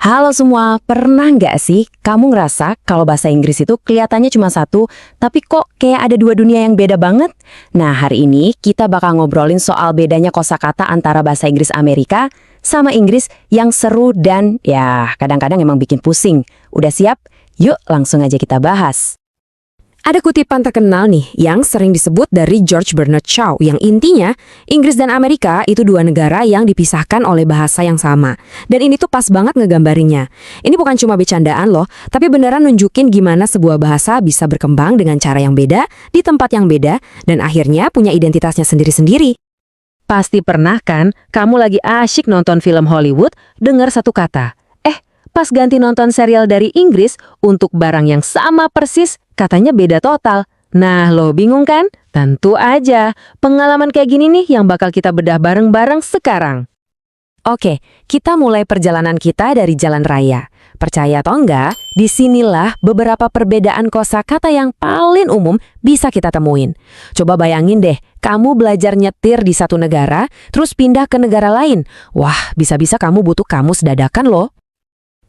Halo semua, pernah nggak sih kamu ngerasa kalau bahasa Inggris itu kelihatannya cuma satu, tapi kok kayak ada dua dunia yang beda banget? Nah, hari ini kita bakal ngobrolin soal bedanya kosakata antara bahasa Inggris Amerika sama Inggris yang seru dan ya kadang-kadang emang bikin pusing. Udah siap? Yuk langsung aja kita bahas. Ada kutipan terkenal nih yang sering disebut dari George Bernard Shaw yang intinya Inggris dan Amerika itu dua negara yang dipisahkan oleh bahasa yang sama. Dan ini tuh pas banget ngegambarinnya. Ini bukan cuma bercandaan loh, tapi beneran nunjukin gimana sebuah bahasa bisa berkembang dengan cara yang beda, di tempat yang beda, dan akhirnya punya identitasnya sendiri-sendiri. Pasti pernah kan kamu lagi asyik nonton film Hollywood, dengar satu kata. Pas ganti nonton serial dari Inggris untuk barang yang sama persis, katanya beda total. Nah, lo bingung kan? Tentu aja. Pengalaman kayak gini nih yang bakal kita bedah bareng-bareng sekarang. Oke, kita mulai perjalanan kita dari jalan raya. Percaya atau enggak, disinilah beberapa perbedaan kosakata yang paling umum bisa kita temuin. Coba bayangin deh, kamu belajar nyetir di satu negara, terus pindah ke negara lain. Wah, bisa-bisa kamu butuh kamus dadakan loh.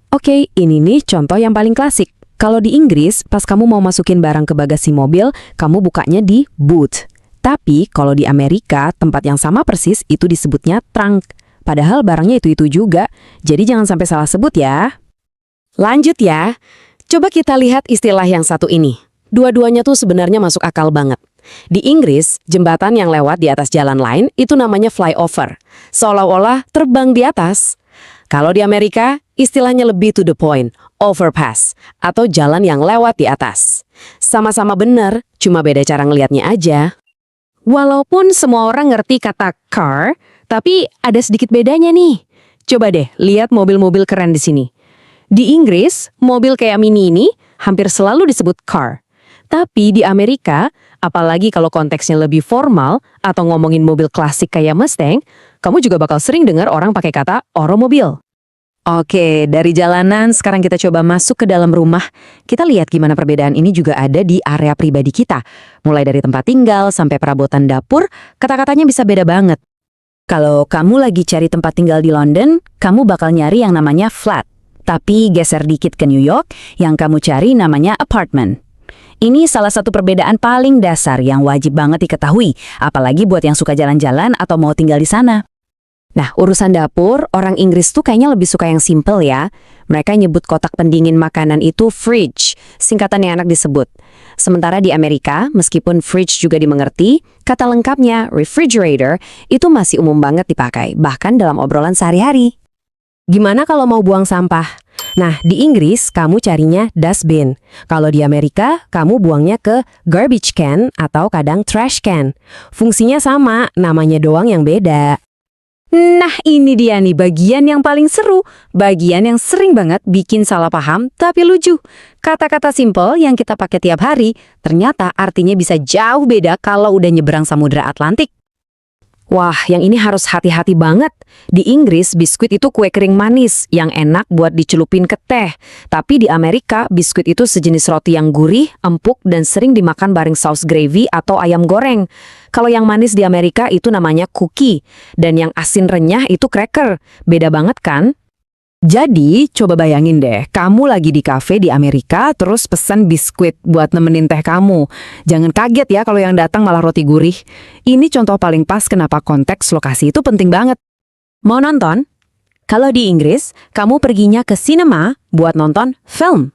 Oke, ini nih contoh yang paling klasik. Kalau di Inggris, pas kamu mau masukin barang ke bagasi mobil, kamu bukanya di boot. Tapi kalau di Amerika, tempat yang sama persis itu disebutnya trunk. Padahal barangnya itu-itu juga, jadi jangan sampai salah sebut ya. Lanjut ya, coba kita lihat istilah yang satu ini. Dua-duanya tuh sebenarnya masuk akal banget. Di Inggris, jembatan yang lewat di atas jalan lain itu namanya flyover. Seolah-olah terbang di atas. Kalau di Amerika, istilahnya lebih to the point, overpass, atau jalan yang lewat di atas. Sama-sama benar, cuma beda cara ngelihatnya aja. Walaupun semua orang ngerti kata car, tapi ada sedikit bedanya nih. Coba deh, lihat mobil-mobil keren di sini. Di Inggris, mobil kayak Mini ini hampir selalu disebut car. Tapi di Amerika, apalagi kalau konteksnya lebih formal atau ngomongin mobil klasik kayak Mustang, kamu juga bakal sering dengar orang pakai kata oromobil. Oke, dari jalanan sekarang kita coba masuk ke dalam rumah. Kita lihat gimana perbedaan ini juga ada di area pribadi kita. Mulai dari tempat tinggal sampai perabotan dapur, kata-katanya bisa beda banget. Kalau kamu lagi cari tempat tinggal di London, kamu bakal nyari yang namanya flat. Tapi geser dikit ke New York, yang kamu cari namanya apartment. Ini salah satu perbedaan paling dasar yang wajib banget diketahui, apalagi buat yang suka jalan-jalan atau mau tinggal di sana. Nah, urusan dapur, orang Inggris tuh kayaknya lebih suka yang simple ya. Mereka nyebut kotak pendingin makanan itu fridge, singkatan yang enak disebut. Sementara di Amerika, meskipun fridge juga dimengerti, kata lengkapnya refrigerator itu masih umum banget dipakai, bahkan dalam obrolan sehari-hari. Gimana kalau mau buang sampah? Nah, di Inggris kamu carinya dustbin. Kalau di Amerika, kamu buangnya ke garbage can atau kadang trash can. Fungsinya sama, namanya doang yang beda. Nah, ini dia nih bagian yang paling seru. Bagian yang sering banget bikin salah paham tapi lucu. Kata-kata simple yang kita pakai tiap hari, ternyata artinya bisa jauh beda kalau udah nyeberang Samudra Atlantik. Wah, yang ini harus hati-hati banget. Di Inggris, biskuit itu kue kering manis yang enak buat dicelupin ke teh. Tapi di Amerika, biskuit itu sejenis roti yang gurih, empuk, dan sering dimakan bareng saus gravy atau ayam goreng. Kalau yang manis di Amerika itu namanya cookie. Dan yang asin renyah itu cracker. Beda banget kan? Jadi, coba bayangin deh, kamu lagi di kafe di Amerika, terus pesan biskuit buat nemenin teh kamu. Jangan kaget ya kalau yang datang malah roti gurih. Ini contoh paling pas kenapa konteks lokasi itu penting banget. Mau nonton? Kalau di Inggris, kamu perginya ke cinema buat nonton film.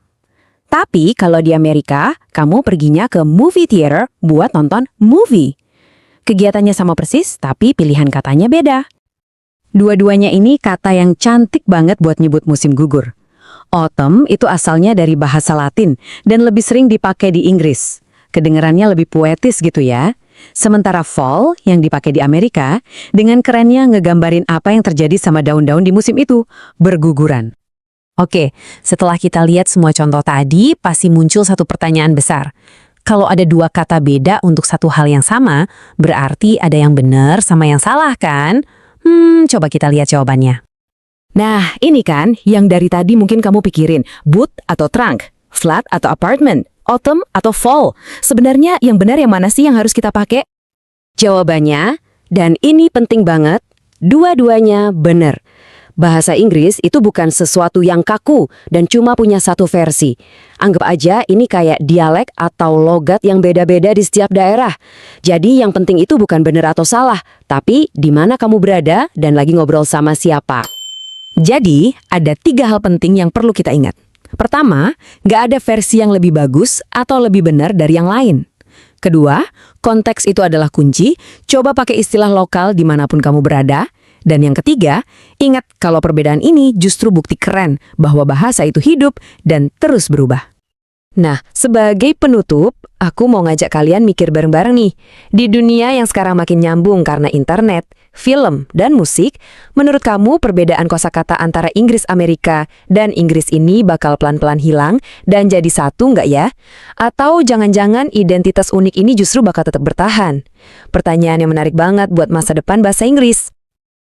Tapi kalau di Amerika, kamu perginya ke movie theater buat nonton movie. Kegiatannya sama persis, tapi pilihan katanya beda. Dua-duanya ini kata yang cantik banget buat nyebut musim gugur. Autumn itu asalnya dari bahasa Latin dan lebih sering dipakai di Inggris. Kedengarannya lebih puetis gitu ya. Sementara fall yang dipakai di Amerika dengan kerennya ngegambarin apa yang terjadi sama daun-daun di musim itu, berguguran. Oke, setelah kita lihat semua contoh tadi, pasti muncul satu pertanyaan besar. Kalau ada dua kata beda untuk satu hal yang sama, berarti ada yang benar sama yang salah kan? Coba kita lihat jawabannya. Nah, ini kan yang dari tadi mungkin kamu pikirin, boot atau trunk, flat atau apartment, autumn atau fall. Sebenarnya yang benar yang mana sih yang harus kita pakai? Jawabannya, dan ini penting banget, dua-duanya benar. Bahasa Inggris itu bukan sesuatu yang kaku dan cuma punya satu versi. Anggap aja ini kayak dialek atau logat yang beda-beda di setiap daerah. Jadi yang penting itu bukan benar atau salah, tapi di mana kamu berada dan lagi ngobrol sama siapa. Jadi, ada 3 hal penting yang perlu kita ingat. Pertama, nggak ada versi yang lebih bagus atau lebih benar dari yang lain. Kedua, konteks itu adalah kunci, coba pakai istilah lokal dimanapun kamu berada. Dan yang ketiga, ingat kalau perbedaan ini justru bukti keren bahwa bahasa itu hidup dan terus berubah. Nah, sebagai penutup, aku mau ngajak kalian mikir bareng-bareng nih. Di dunia yang sekarang makin nyambung karena internet, film, dan musik, menurut kamu perbedaan kosakata antara Inggris Amerika dan Inggris ini bakal pelan-pelan hilang dan jadi satu nggak ya? Atau jangan-jangan identitas unik ini justru bakal tetap bertahan? Pertanyaan yang menarik banget buat masa depan bahasa Inggris.